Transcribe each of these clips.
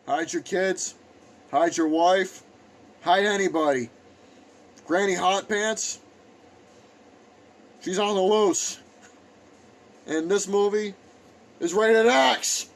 Hide your kids. Hide your wife. Hide anybody. Granny Hot Pants, she's on the loose. And this movie is rated X.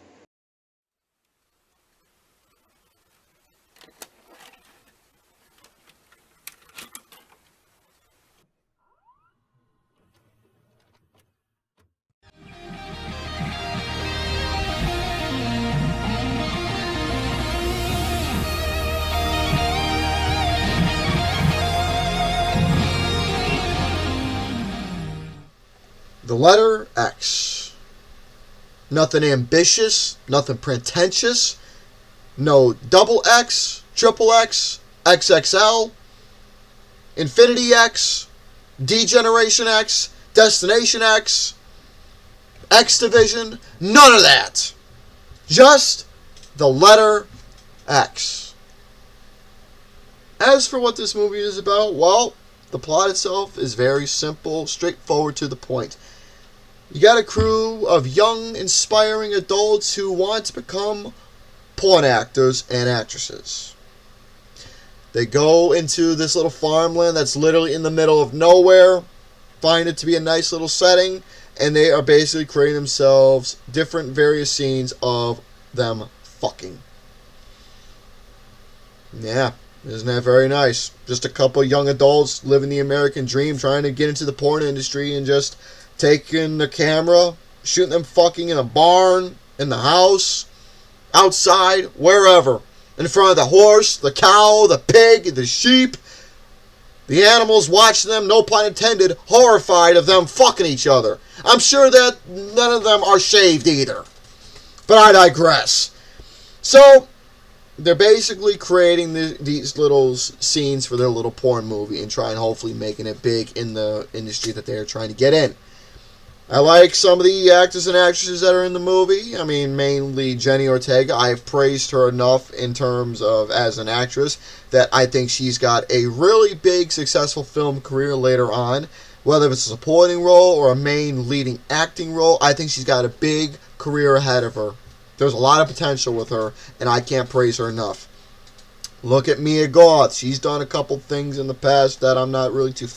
The letter X. Nothing ambitious, nothing pretentious. No double X, triple X, XXL, Infinity X, Degeneration X, Destination X, X Division. None of that. Just the letter X. As for what this movie is about, well, the plot itself is very simple, straightforward to the point. You got a crew of young, inspiring adults who want to become porn actors and actresses. They go into this little farmland that's literally in the middle of nowhere, find it to be a nice little setting, and they are basically creating themselves different various scenes of them fucking. Yeah, isn't that very nice? Just a couple young adults living the American dream, trying to get into the porn industry and just taking the camera, shooting them fucking in a barn, in the house, outside, wherever. In front of the horse, the cow, the pig, the sheep. The animals watching them, no pun intended, horrified of them fucking each other. I'm sure that none of them are shaved either. But I digress. So, they're basically creating these little scenes for their little porn movie and trying, hopefully, making it big in the industry that they're trying to get in. I like some of the actors and actresses that are in the movie. I mean, mainly Jenny Ortega. I have praised her enough in terms of as an actress that I think she's got a really big, successful film career later on. Whether it's a supporting role or a main leading acting role, I think she's got a big career ahead of her. There's a lot of potential with her, and I can't praise her enough. Look at Mia Goth. She's done a couple things in the past that I'm not really too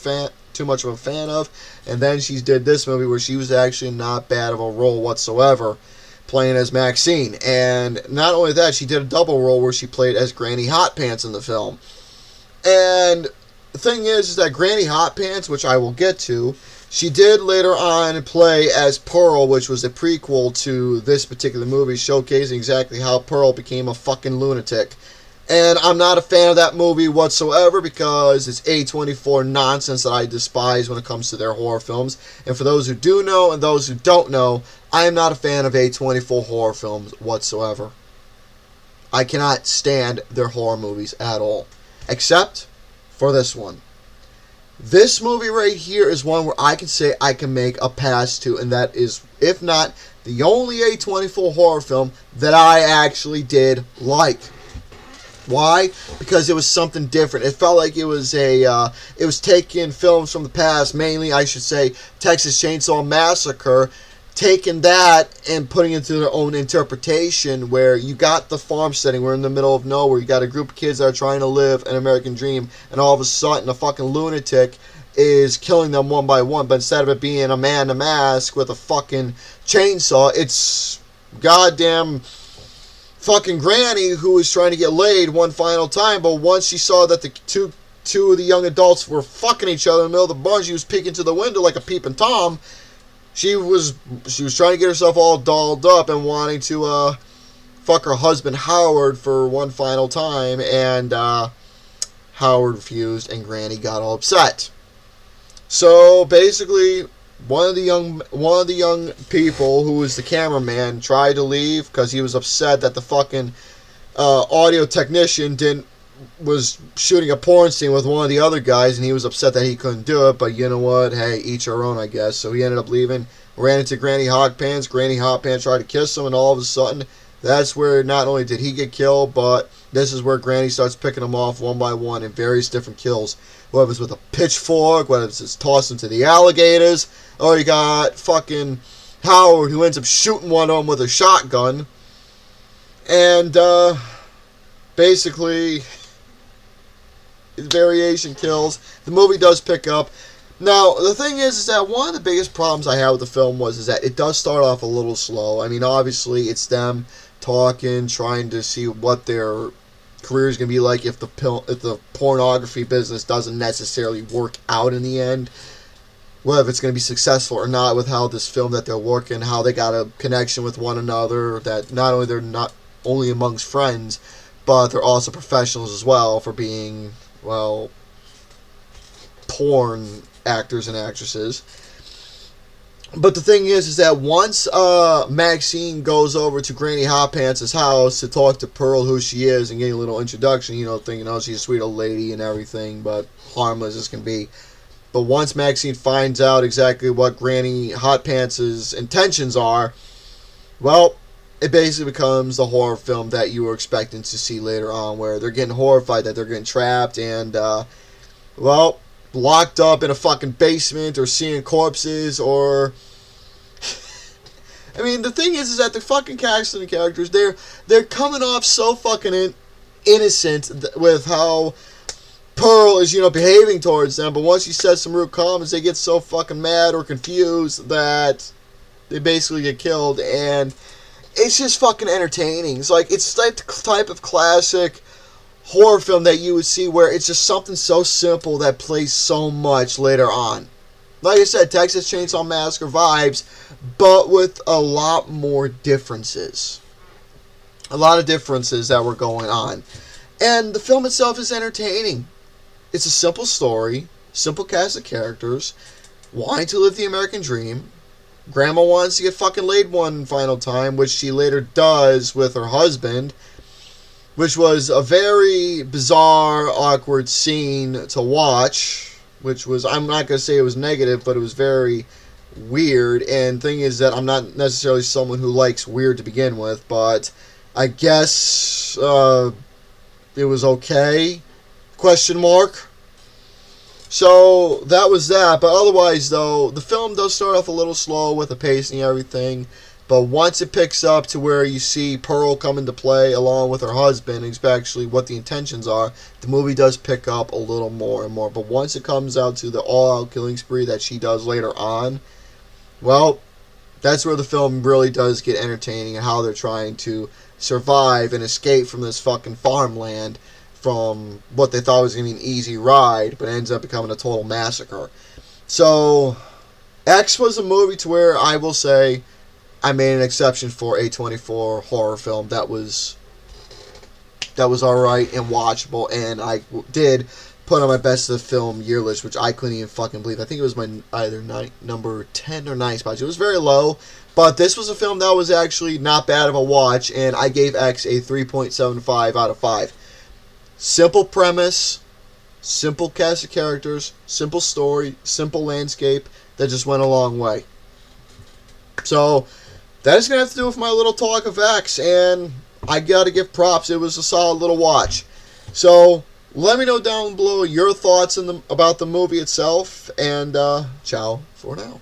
much of a fan of, and then she did this movie where she was actually not bad of a role whatsoever, playing as Maxine. And not only that, she did a double role where she played as Granny Hot Pants in the film. And the thing is that Granny Hot Pants, which I will get to, she did later on play as Pearl, which was a prequel to this particular movie, showcasing exactly how Pearl became a fucking lunatic. And I'm not a fan of that movie whatsoever because it's A24 nonsense that I despise when it comes to their horror films. And for those who do know and those who don't know, I am not a fan of A24 horror films whatsoever. I cannot stand their horror movies at all. Except for this one. This movie right here is one where I can say I can make a pass to, and that is, if not, the only A24 horror film that I actually did like. Why? Because it was something different. It felt like it was it was taking films from the past, mainly, I should say, Texas Chainsaw Massacre, taking that and putting it into their own interpretation, where you got the farm setting, we're in the middle of nowhere, you got a group of kids that are trying to live an American dream, and all of a sudden a fucking lunatic is killing them one by one, but instead of it being a man in a mask with a fucking chainsaw, it's goddamn fucking Granny who was trying to get laid one final time, but once she saw that the two of the young adults were fucking each other in the middle of the barn, she was peeking to the window like a peeping Tom. She was trying to get herself all dolled up and wanting to fuck her husband Howard for one final time, and Howard refused, and Granny got all upset. So basically, one of the young people, who was the cameraman, tried to leave because he was upset that the fucking audio technician was shooting a porn scene with one of the other guys, and he was upset that he couldn't do it. But you know what? Hey, each our own, I guess. So he ended up leaving, ran into Granny Hot Pants. Granny Hot Pants tried to kiss him, and all of a sudden, that's where not only did he get killed, but this is where Granny starts picking them off one by one in various different kills. Whether it's with a pitchfork, whether it's just tossed into the alligators, or you got fucking Howard who ends up shooting one of them with a shotgun. And basically, variation kills. The movie does pick up. Now, the thing is that one of the biggest problems I had with the film is that it does start off a little slow. I mean, obviously, it's them talking, trying to see what their career is going to be like if the pornography business doesn't necessarily work out in the end. Whether it's going to be successful or not, with how this film that they're working, how they got a connection with one another, that not only they're not only amongst friends, but they're also professionals as well for being, well, porn actors and actresses. But the thing is that once Maxine goes over to Granny Hot Pants' house to talk to Pearl who she is and getting a little introduction, thinking, oh, she's a sweet old lady and everything, but harmless as can be. But once Maxine finds out exactly what Granny Hot Pants' intentions are, well, it basically becomes the horror film that you were expecting to see later on, where they're getting horrified that they're getting trapped and, well, locked up in a fucking basement or seeing corpses or... I mean, the thing is that the fucking cast and the characters, they're coming off so fucking innocent with how Pearl is, behaving towards them, but once you said some rude comments, they get so fucking mad or confused that they basically get killed, and it's just fucking entertaining. It's like the type of classic horror film that you would see where it's just something so simple that plays so much later on. Like I said, Texas Chainsaw Massacre vibes, but with a lot more differences. A lot of differences that were going on. And the film itself is entertaining. It's a simple story, simple cast of characters, wanting to live the American dream. Grandma wants to get fucking laid one final time, which she later does with her husband, which was a very bizarre, awkward scene to watch, which was, I'm not going to say it was negative, but it was very weird. And thing is that I'm not necessarily someone who likes weird to begin with, but I guess it was okay. Question mark. So that was that, but otherwise though, the film does start off a little slow with the pacing and everything, but once it picks up to where you see Pearl come into play along with her husband, especially what the intentions are, the movie does pick up a little more and more. But once it comes out to the all-out killing spree that she does later on, well, that's where the film really does get entertaining and how they're trying to survive and escape from this fucking farmland from what they thought was going to be an easy ride, but ends up becoming a total massacre. So, X was a movie to where I will say I made an exception for A24 horror film that was alright and watchable, and I did put on my best of the film year list, which I couldn't even fucking believe. I think it was my either number 10 or 9 spots. It was very low, but this was a film that was actually not bad of a watch, and I gave X a 3.75 out of 5. Simple premise, simple cast of characters, simple story, simple landscape that just went a long way. So, that is going to have to do with my little talk of X, and I got to give props. It was a solid little watch. So, let me know down below your thoughts about the movie itself, and ciao for now.